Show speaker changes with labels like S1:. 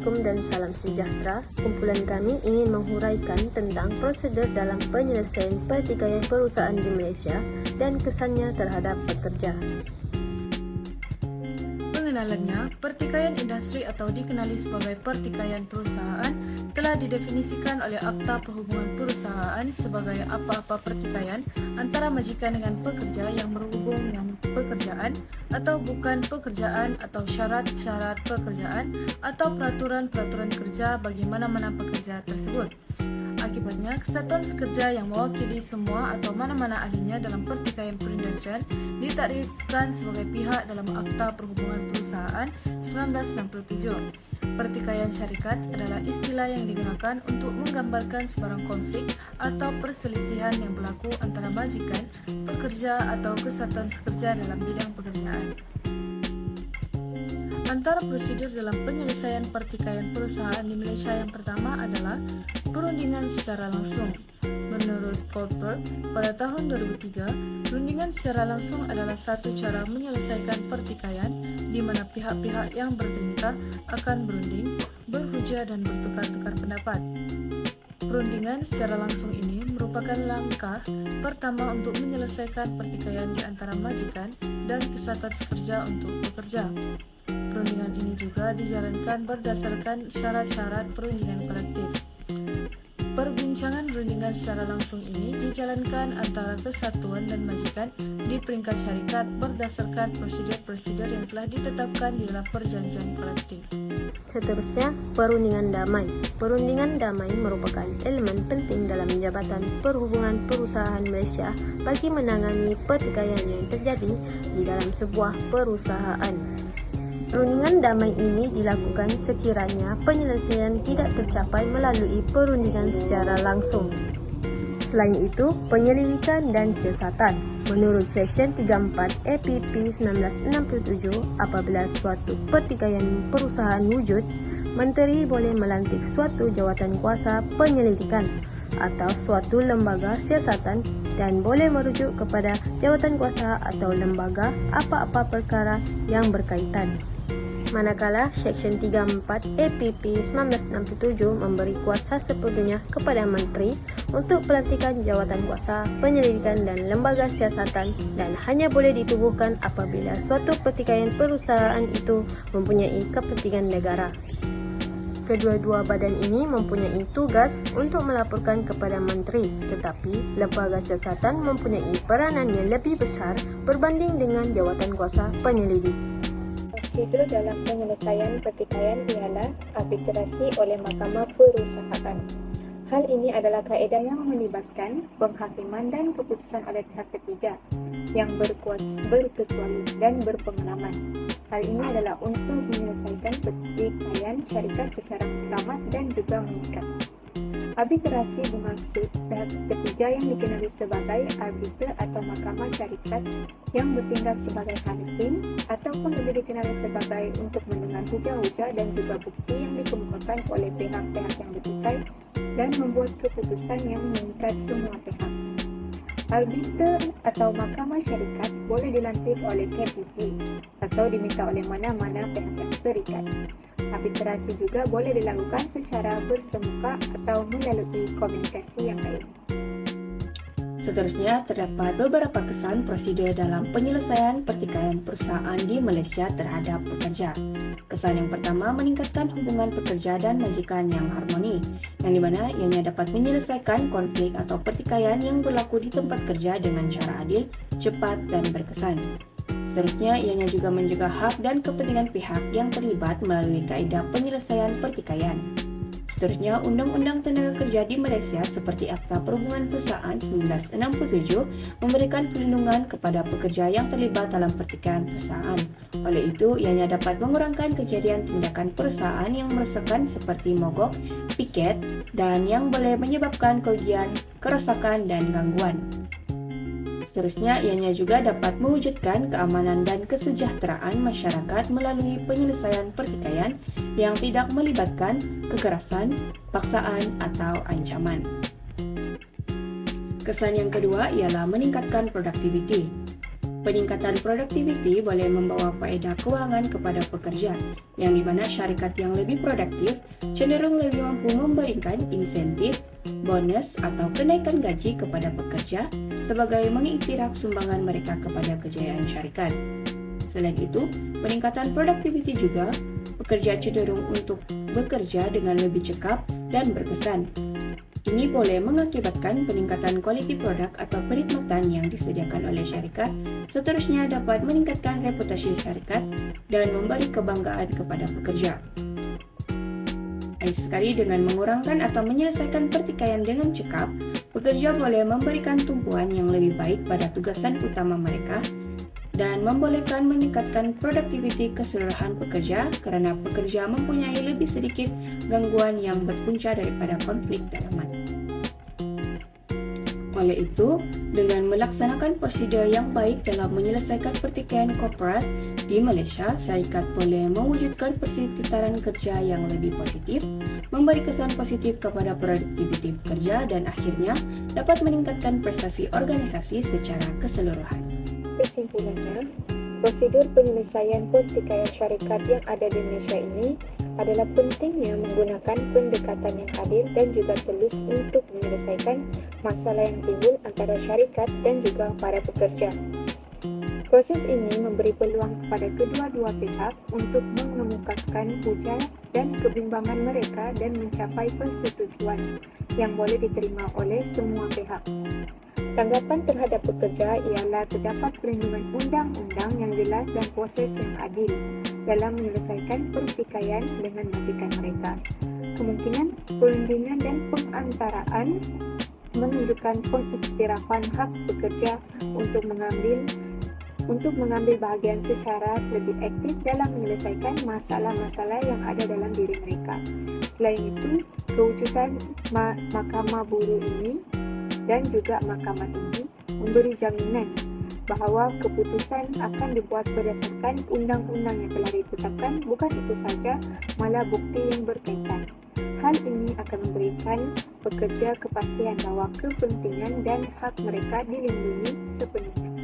S1: Assalamualaikum dan salam sejahtera. Kumpulan kami ingin menghuraikan tentang prosedur dalam penyelesaian pertikaian perusahaan di Malaysia dan kesannya terhadap pekerja.
S2: Pengenalannya, pertikaian industri atau dikenali sebagai pertikaian perusahaan telah didefinisikan oleh Akta Perhubungan Perusahaan sebagai apa-apa pertikaian antara majikan dengan pekerja yang berhubung dengan pekerjaan atau bukan pekerjaan atau syarat-syarat pekerjaan atau peraturan-peraturan kerja bagi mana-mana pekerja tersebut. Akibatnya, kesatuan sekerja yang mewakili semua atau mana-mana ahlinya dalam pertikaian perindustrian ditakrifkan sebagai pihak dalam Akta Perhubungan Perusahaan 1967. Pertikaian syarikat adalah istilah yang digunakan untuk menggambarkan sebarang konflik atau perselisihan yang berlaku antara majikan, pekerja atau kesatuan sekerja dalam bidang pekerjaan. Antara prosedur dalam penyelesaian pertikaian perusahaan di Malaysia yang pertama adalah perundingan secara langsung. Menurut Goldberg, pada tahun 2003, perundingan secara langsung adalah satu cara menyelesaikan pertikaian di mana pihak-pihak yang bertingkah akan berunding, berhujah dan bertukar-tukar pendapat. Perundingan secara langsung ini merupakan langkah pertama untuk menyelesaikan pertikaian di antara majikan dan kesatuan sekerja untuk bekerja. Perundingan ini juga dijalankan berdasarkan syarat-syarat perundingan kolektif. Perbincangan perundingan secara langsung ini dijalankan antara kesatuan dan majikan di peringkat syarikat berdasarkan prosedur-prosedur yang telah ditetapkan di dalam perjanjian kolektif.
S1: Seterusnya, perundingan damai. Perundingan damai merupakan elemen penting dalam Jabatan Perhubungan Perusahaan Malaysia bagi menangani pertikaian yang terjadi di dalam sebuah perusahaan. Perundingan damai ini dilakukan sekiranya penyelesaian tidak tercapai melalui perundingan secara langsung. Selain itu, penyelidikan dan siasatan. Menurut Seksyen 34 APP 1967, apabila suatu pertikaian perusahaan wujud, Menteri boleh melantik suatu jawatan kuasa penyelidikan atau suatu lembaga siasatan dan boleh merujuk kepada jawatan kuasa atau lembaga apa-apa perkara yang berkaitan. Manakala Seksyen 34 APP 1967 memberi kuasa sepenuhnya kepada Menteri untuk pelantikan jawatan kuasa penyelidikan dan lembaga siasatan dan hanya boleh ditubuhkan apabila suatu pertikaian perusahaan itu mempunyai kepentingan negara. Kedua-dua badan ini mempunyai tugas untuk melaporkan kepada Menteri, tetapi lembaga siasatan mempunyai peranan yang lebih besar berbanding dengan jawatan kuasa penyelidik.
S3: Prosedur dalam penyelesaian pertikaian ialah arbitrasi oleh Mahkamah Perusahaan. Hal ini adalah kaedah yang melibatkan penghakiman dan keputusan oleh pihak ketiga yang berkecuali dan berpengalaman. Hal ini adalah untuk menyelesaikan pertikaian syarikat secara muktamad dan juga mengikat. Arbitrasi bermaksud pihak ketiga yang dikenali sebagai arbiter atau mahkamah syarikat yang bertindak sebagai hakim ataupun lebih dikenali sebagai untuk mendengar hujah-hujah dan juga bukti yang dikemukakan oleh pihak-pihak yang bertikai dan membuat keputusan yang mengikat semua pihak. Arbiter atau mahkamah syarikat boleh dilantik oleh KPP atau diminta oleh mana-mana pihak yang terikat. Arbitrasi juga boleh dilakukan secara bersemuka atau melalui komunikasi yang lain.
S4: Seterusnya, terdapat beberapa kesan prosedur dalam penyelesaian pertikaian perusahaan di Malaysia terhadap pekerja. Kesan yang pertama, meningkatkan hubungan pekerja dan majikan yang harmoni, yang di mana ianya dapat menyelesaikan konflik atau pertikaian yang berlaku di tempat kerja dengan cara adil, cepat dan berkesan. Seterusnya, ianya juga menjaga hak dan kepentingan pihak yang terlibat melalui kaedah penyelesaian pertikaian. Seterusnya, Undang-Undang Tenaga Kerja di Malaysia seperti Akta Perhubungan Perusahaan 1967 memberikan perlindungan kepada pekerja yang terlibat dalam pertikaian perusahaan. Oleh itu, ianya dapat mengurangkan kejadian tindakan perusahaan yang merosakkan seperti mogok, piket dan yang boleh menyebabkan kerugian, kerosakan dan gangguan. Seterusnya, ianya juga dapat mewujudkan keamanan dan kesejahteraan masyarakat melalui penyelesaian pertikaian yang tidak melibatkan kekerasan, paksaan atau ancaman. Kesan yang kedua ialah meningkatkan produktiviti. Peningkatan produktiviti boleh membawa faedah kewangan kepada pekerja, yang di mana syarikat yang lebih produktif cenderung lebih mampu memberikan insentif, bonus atau kenaikan gaji kepada pekerja sebagai mengiktiraf sumbangan mereka kepada kejayaan syarikat. Selain itu, peningkatan produktiviti juga pekerja cenderung untuk bekerja dengan lebih cekap dan berkesan. Ini boleh mengakibatkan peningkatan kualiti produk atau perkhidmatan yang disediakan oleh syarikat, seterusnya dapat meningkatkan reputasi syarikat dan memberi kebanggaan kepada pekerja. Baik sekali, dengan mengurangkan atau menyelesaikan pertikaian dengan cekap, pekerja boleh memberikan tumpuan yang lebih baik pada tugasan utama mereka dan membolehkan meningkatkan produktiviti keseluruhan pekerja karena pekerja mempunyai lebih sedikit gangguan yang berpunca daripada konflik dalaman. Oleh itu, dengan melaksanakan prosedur yang baik dalam menyelesaikan pertikaian korporat di Malaysia, syarikat boleh mewujudkan persekitaran kerja yang lebih positif, memberi kesan positif kepada produktiviti pekerja dan akhirnya dapat meningkatkan prestasi organisasi secara keseluruhan.
S3: Kesimpulannya, prosedur penyelesaian pertikaian syarikat yang ada di Malaysia ini adalah pentingnya menggunakan pendekatan yang adil dan juga telus untuk menyelesaikan masalah yang timbul antara syarikat dan juga para pekerja. Proses ini memberi peluang kepada kedua-dua pihak untuk mengemukakan hujah dan kebimbangan mereka dan mencapai persetujuan yang boleh diterima oleh semua pihak. Tanggapan terhadap pekerja ialah terdapat perlindungan undang-undang yang jelas dan proses yang adil dalam menyelesaikan pertikaian dengan majikan mereka. Kemungkinan perundingan dan pengantaraan menunjukkan pengiktirafan hak pekerja untuk mengambil bahagian secara lebih aktif dalam menyelesaikan masalah-masalah yang ada dalam diri mereka. Selain itu, kewujudan Mahkamah Buruh ini dan juga Mahkamah Tinggi memberi jaminan bahawa keputusan akan dibuat berdasarkan undang-undang yang telah ditetapkan, bukan itu saja, malah bukti yang berkaitan. Hal ini akan memberikan pekerja kepastian bahawa kepentingan dan hak mereka dilindungi sepenuhnya.